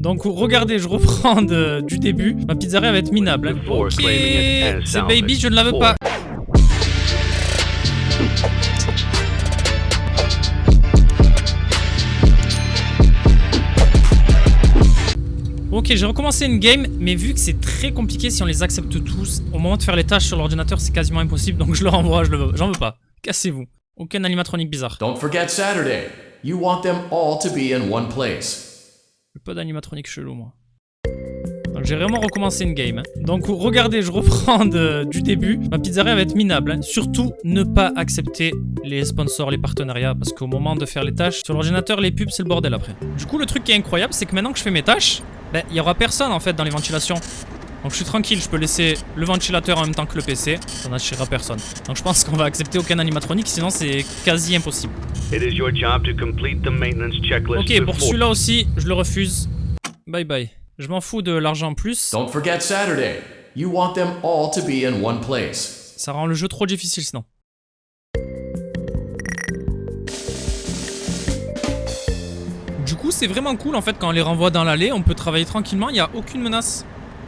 Donc regardez, je reprends du début. Ma pizzeria va être minable. Hein. Ok, c'est baby, je ne la veux pas. Ok, j'ai recommencé une game, mais vu que c'est très compliqué si on les accepte tous, au moment de faire les tâches sur l'ordinateur, c'est quasiment impossible, donc je le renvoie, j'en veux pas. Cassez-vous. Aucun animatronique bizarre. Don't forget Saturday. You want them all to be in one place. Pas d'animatronique chelou, moi. Donc j'ai vraiment recommencé une game. Hein. Donc regardez, je reprends du début. Ma pizzeria va être minable. Hein. Surtout, ne pas accepter les sponsors, les partenariats, parce qu'au moment de faire les tâches, sur l'ordinateur, les pubs, c'est le bordel après. Du coup, le truc qui est incroyable, c'est que maintenant que je fais mes tâches, ben, il y aura personne en fait dans les ventilations. Donc je suis tranquille, je peux laisser le ventilateur en même temps que le PC, ça n'attirera personne. Donc je pense qu'on va accepter aucun animatronique, sinon c'est quasi impossible. Ok, pour celui-là aussi, je le refuse. Bye bye. Je m'en fous de l'argent en plus. Don't forget Saturday. You want them all to be in one place. Ça rend le jeu trop difficile sinon. Du coup, c'est vraiment cool en fait quand on les renvoie dans l'allée, on peut travailler tranquillement, il n'y a aucune menace.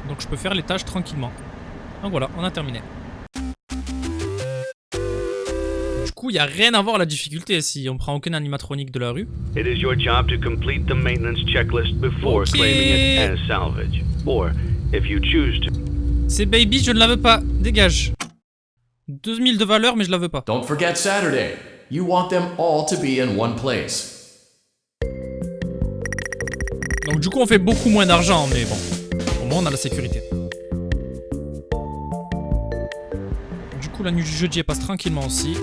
Donc je peux faire les tâches tranquillement. Donc voilà, on a terminé. Du coup, il n'y a rien à voir la difficulté si on prend aucun animatronique de la rue. It is your job to complete the maintenance checklist before claiming it as salvage. Or, if you choose to... C'est baby, je ne la veux pas. Dégage. 2000 de valeur, mais je la veux pas. Don't forget Saturday. You want them all to be in one place. Donc du coup, on fait beaucoup moins d'argent, mais bon. Au moins, on a la sécurité. Du coup, la nuit du jeudi, elle passe tranquillement aussi.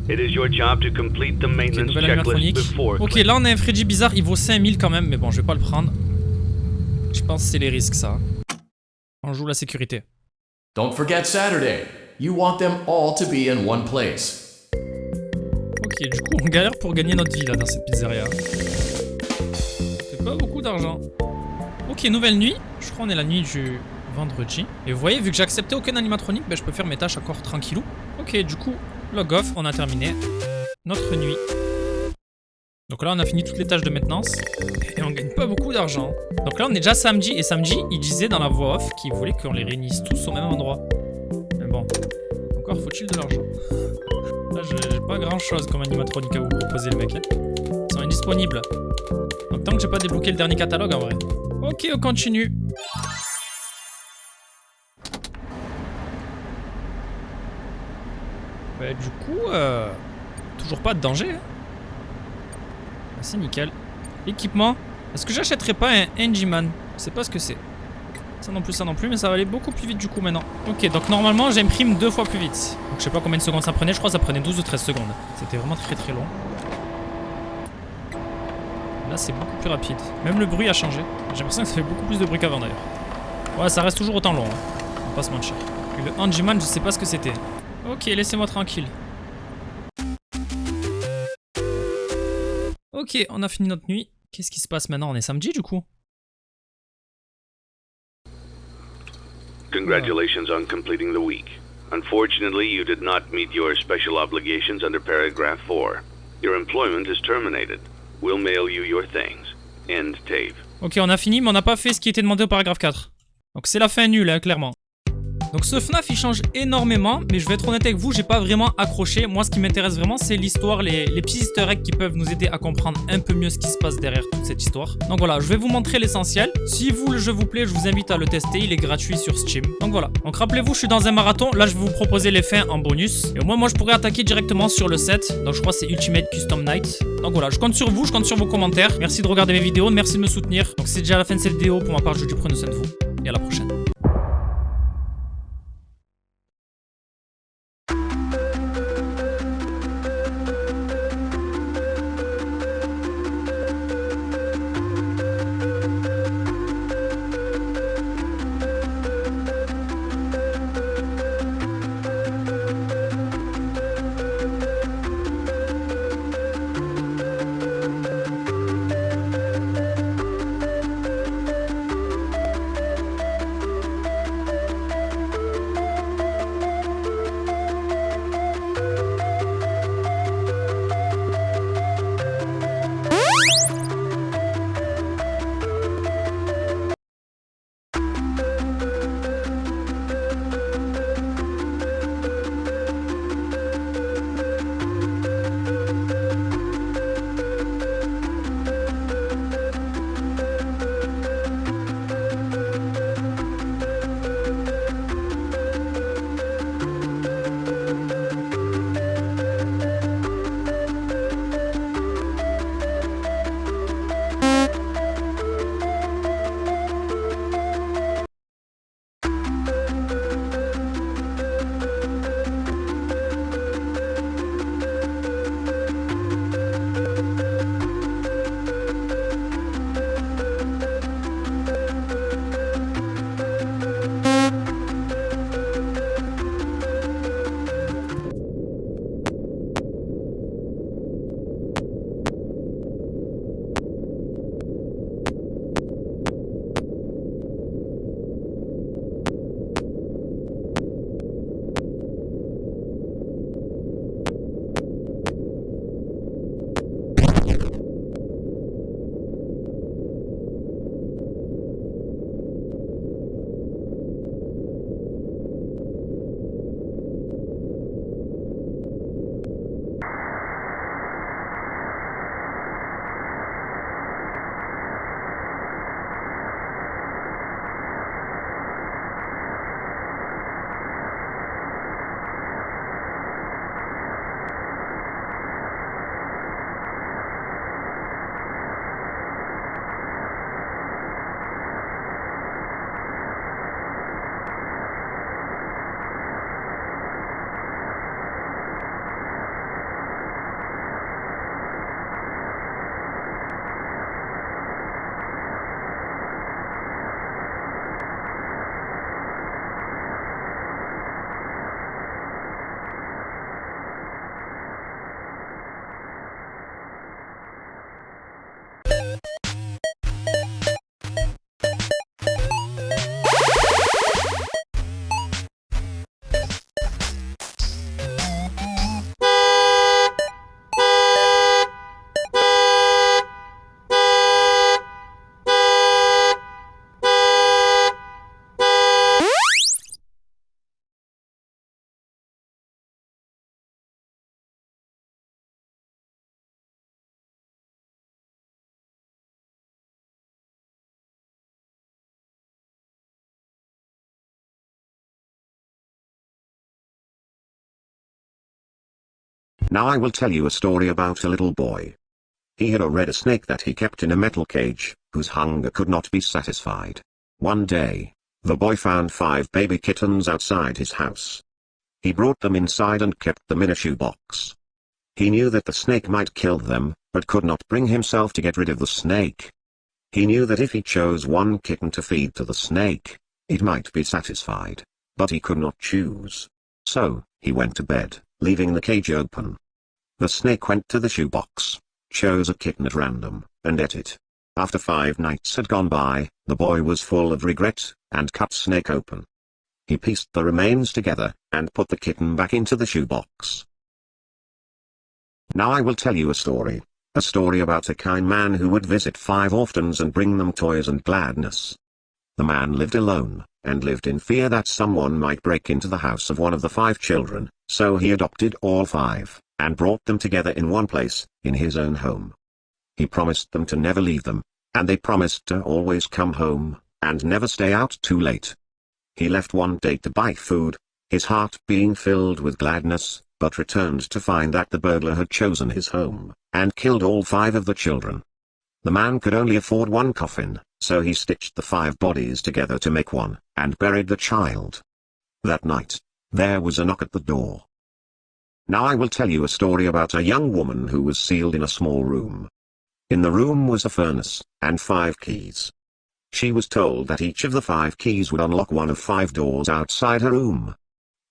It is your job to complete the maintenance checklist before... Ok, là, on a un Freddy bizarre. Il vaut 5000 quand même, mais bon, je vais pas le prendre. Je pense que c'est les risques, ça. On joue la sécurité. Don't forget Saturday. You want them all to be in one place. Ok, du coup, on galère pour gagner notre vie, là, dans cette pizzeria. C'est pas beaucoup d'argent. Ok, nouvelle nuit. Je crois qu'on est la nuit du vendredi. Et vous voyez, vu que j'ai accepté aucun animatronique, ben, je peux faire mes tâches encore tranquillou. Ok, du coup, log off, on a terminé notre nuit. Donc là, on a fini toutes les tâches de maintenance. Et on gagne pas beaucoup d'argent. Donc là, on est déjà samedi. Et samedi, il disait dans la voix off qu'il voulait qu'on les réunisse tous au même endroit. Mais bon, encore faut-il de l'argent. Là, j'ai pas grand-chose comme animatronique à vous proposer, le mec. Hein. Ils sont indisponibles. Donc tant que j'ai pas débloqué le dernier catalogue, en vrai. Ok, on continue. Bah, du coup, toujours pas de danger. Hein. Ah, c'est nickel. Équipement. Est-ce que j'achèterais pas un Engiman? Je sais pas ce que c'est. Ça non plus, mais ça va aller beaucoup plus vite du coup maintenant. Ok, donc normalement j'imprime 2 fois plus vite. Donc je sais pas combien de secondes ça prenait, je crois que ça prenait 12 ou 13 secondes. C'était vraiment très très long. Là c'est beaucoup plus rapide. Même le bruit a changé. J'ai l'impression que ça fait beaucoup plus de bruit qu'avant d'ailleurs. Ouais, ça reste toujours autant long. Hein. On va pas se mentir. Et le Engiman, je sais pas ce que c'était. Ok, laissez-moi tranquille. Ok, on a fini notre nuit. Qu'est-ce qui se passe maintenant? On est samedi du coup? Congratulations on completing the week. Unfortunately, you did not meet your special obligations under paragraph 4. Your employment is terminated. We'll mail you your things. End Tave. Ok, on a fini, mais on n'a pas fait ce qui était demandé au paragraphe 4. Donc c'est la fin nulle, hein, clairement. Donc ce Fnaf il change énormément, mais je vais être honnête avec vous, j'ai pas vraiment accroché. Moi ce qui m'intéresse vraiment c'est l'histoire, les petits easter eggs qui peuvent nous aider à comprendre un peu mieux ce qui se passe derrière toute cette histoire. Donc voilà, je vais vous montrer l'essentiel. Si vous le jeu vous plaît, je vous invite à le tester, il est gratuit sur Steam. Donc voilà, donc rappelez-vous je suis dans un marathon, là je vais vous proposer les fins en bonus. Et au moins moi je pourrais attaquer directement sur le set, donc je crois que c'est Ultimate Custom Night. Donc voilà, je compte sur vous, je compte sur vos commentaires. Merci de regarder mes vidéos, merci de me soutenir. Donc c'est déjà la fin de cette vidéo, pour ma part je vous dis prenez soin de vous, et à la prochaine. Now I will tell you a story about a little boy. He had a snake that he kept in a metal cage, whose hunger could not be satisfied. One day, the boy found 5 baby kittens outside his house. He brought them inside and kept them in a shoebox. He knew that the snake might kill them, but could not bring himself to get rid of the snake. He knew that if he chose one kitten to feed to the snake, it might be satisfied, but he could not choose. So, he went to bed, leaving the cage open. The snake went to the shoebox, chose a kitten at random, and ate it. After 5 nights had gone by, the boy was full of regret, and cut snake open. He pieced the remains together, and put the kitten back into the shoebox. Now I will tell you a story about a kind man who would visit 5 orphans and bring them toys and gladness. The man lived alone, and lived in fear that someone might break into the house of one of the 5 children, so he adopted all 5, and brought them together in one place, in his own home. He promised them to never leave them, and they promised to always come home, and never stay out too late. He left one day to buy food, his heart being filled with gladness, but returned to find that the burglar had chosen his home, and killed all 5 of the children. The man could only afford one coffin, so he stitched the 5 bodies together to make one, and buried the child. That night, there was a knock at the door. Now I will tell you a story about a young woman who was sealed in a small room. In the room was a furnace, and 5 keys. She was told that each of the 5 keys would unlock one of 5 doors outside her room.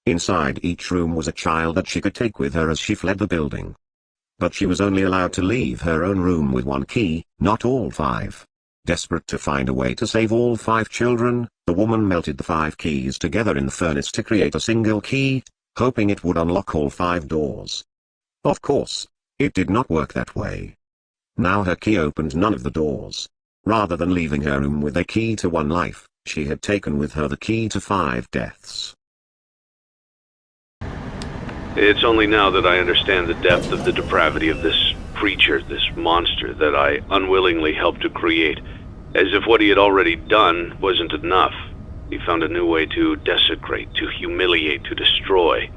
Inside each room was a child that she could take with her as she fled the building. But she was only allowed to leave her own room with 1 key, not all 5. Desperate to find a way to save all 5 children, the woman melted the 5 keys together in the furnace to create a single key, hoping it would unlock all 5 doors. Of course, it did not work that way. Now her key opened none of the doors. Rather than leaving her room with a key to 1 life, she had taken with her the key to 5 deaths. It's only now that I understand the depth of the depravity of this creature, this monster that I unwillingly helped to create, as if what he had already done wasn't enough. He found a new way to desecrate, to humiliate, to destroy.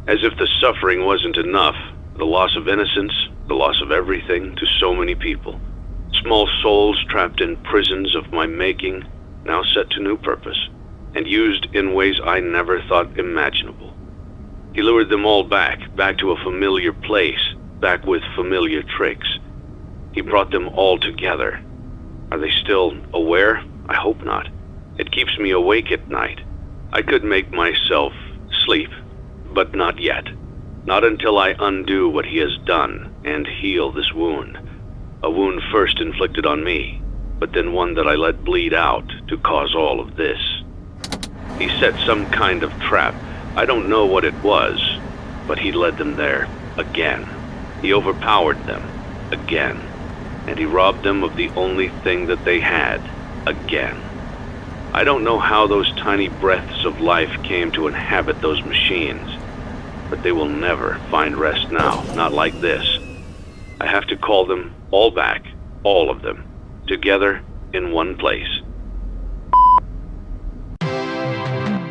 As if the suffering wasn't enough, the loss of innocence, the loss of everything to so many people. Small souls trapped in prisons of my making, now set to new purpose, and used in ways I never thought imaginable. He lured them all back to a familiar place, back with familiar tricks. He brought them all together. Are they still aware? I hope not. It keeps me awake at night. I could make myself sleep, but not yet. Not until I undo what he has done and heal this wound. A wound first inflicted on me, but then one that I let bleed out to cause all of this. He set some kind of trap. I don't know what it was, but he led them there, again. He overpowered them, again. And he robbed them of the only thing that they had, again. I don't know how those tiny breaths of life came to inhabit those machines, but they will never find rest now, not like this. I have to call them all back, all of them, together in one place.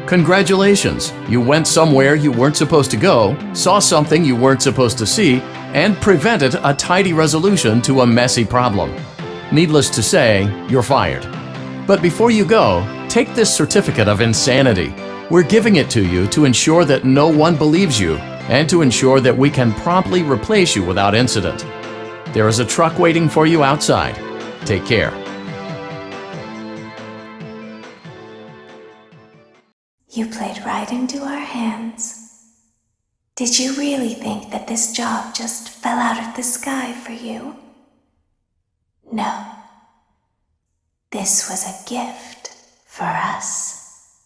Congratulations! You went somewhere you weren't supposed to go, saw something you weren't supposed to see, and prevented a tidy resolution to a messy problem. Needless to say, you're fired. But before you go, take this certificate of insanity. We're giving it to you to ensure that no one believes you, and to ensure that we can promptly replace you without incident. There is a truck waiting for you outside. Take care. You played right into our hands. Did you really think that this job just fell out of the sky for you? No. This was a gift for us.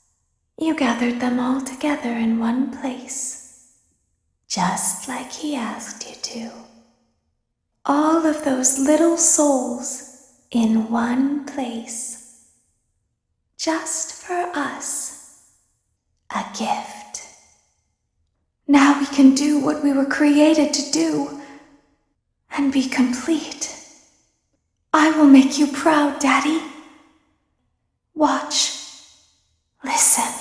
You gathered them all together in one place, just like he asked you to. All of those little souls in one place, just for us. A gift. Now we can do what we were created to do and be complete. I will make you proud, Daddy. Watch, listen,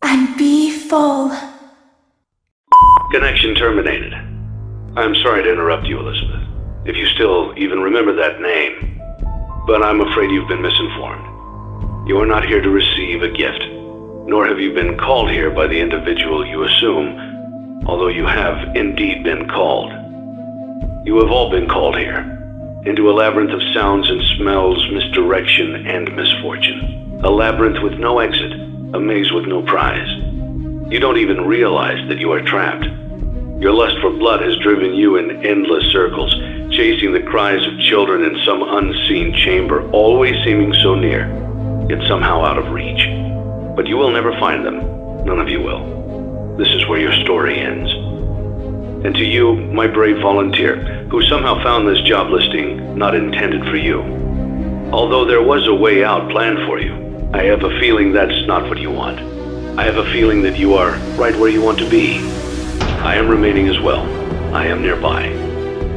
and be full. Connection terminated. I'm sorry to interrupt you, Elizabeth, if you still even remember that name. But I'm afraid you've been misinformed. You are not here to receive a gift, nor have you been called here by the individual you assume, although you have indeed been called. You have all been called here, into a labyrinth of sounds and smells, misdirection and misfortune. A labyrinth with no exit, a maze with no prize. You don't even realize that you are trapped. Your lust for blood has driven you in endless circles, chasing the cries of children in some unseen chamber, always seeming so near, yet somehow out of reach. But you will never find them. None of you will. This is where your story ends. And to you, my brave volunteer, who somehow found this job listing not intended for you. Although there was a way out planned for you, I have a feeling that's not what you want. I have a feeling that you are right where you want to be. I am remaining as well. I am nearby.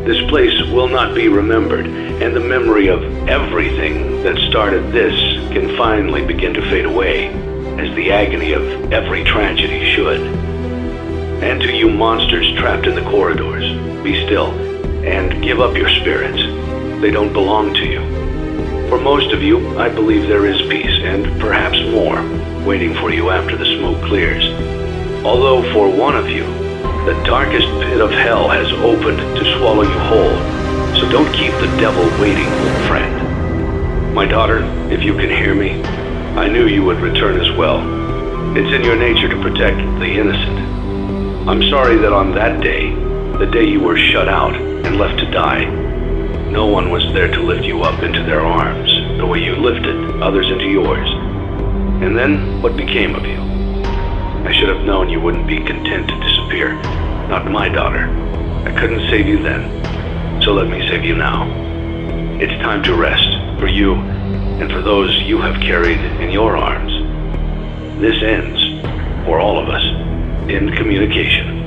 This place will not be remembered, and the memory of everything that started this can finally begin to fade away, as the agony of every tragedy should. And to you monsters trapped in the corridors, be still, and give up your spirits. They don't belong to you. For most of you, I believe there is peace, and perhaps more, waiting for you after the smoke clears. Although for one of you, the darkest pit of hell has opened to swallow you whole, so don't keep the devil waiting, friend. My daughter, if you can hear me, I knew you would return as well. It's in your nature to protect the innocent. I'm sorry that on that day, the day you were shut out and left to die, no one was there to lift you up into their arms, the way you lifted others into yours. And then, what became of you? I should have known you wouldn't be content to disappear. Not my daughter. I couldn't save you then, so let me save you now. It's time to rest, for you, and for those you have carried in your arms. This ends, for all of us, in communication.